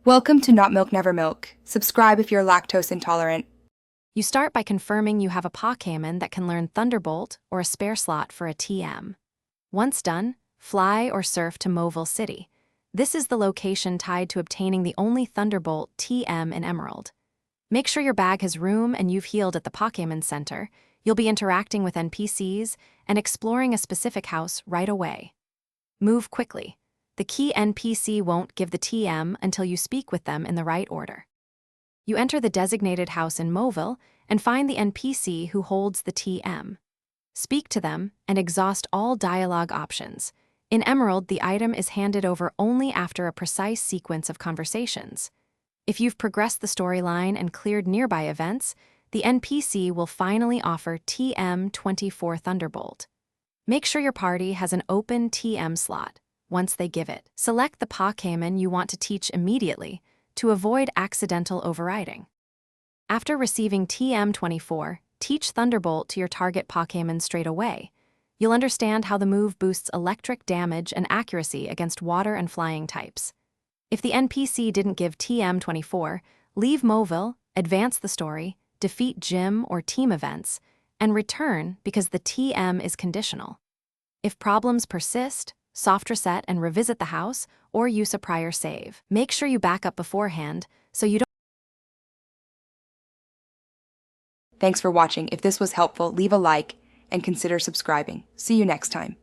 Welcome to Not Milk Never Milk. Subscribe if you're lactose intolerant. You start by confirming you have a Pokémon that can learn Thunderbolt or a spare slot for a TM. Once done, fly or surf to Mobile City. This is the location tied to obtaining the only Thunderbolt TM in Emerald. Make sure your bag has room and you've healed at the Pokémon Center. You'll be interacting with NPCs and exploring a specific house right away. Move quickly. The key NPC won't give the TM until you speak with them in the right order. You enter the designated house in Mobile and find the NPC who holds the TM. Speak to them and exhaust all dialogue options. In Emerald, the item is handed over only after a precise sequence of conversations. If you've progressed the storyline and cleared nearby events, the NPC will finally offer TM24 Thunderbolt. Make sure your party has an open TM slot. Once they give it, select the Pokémon you want to teach immediately to avoid accidental overriding. After receiving TM24, teach Thunderbolt to your target Pokémon straight away. You'll understand how the move boosts electric damage and accuracy against water and flying types. If the NPC didn't give TM24, leave Mobile, advance the story, defeat gym or team events, and return because the TM is conditional. If problems persist, soft reset and revisit the house or use a prior save. Make sure you back up beforehand so you don't. Thanks for watching. If this was helpful, leave a like and consider subscribing. See you next time.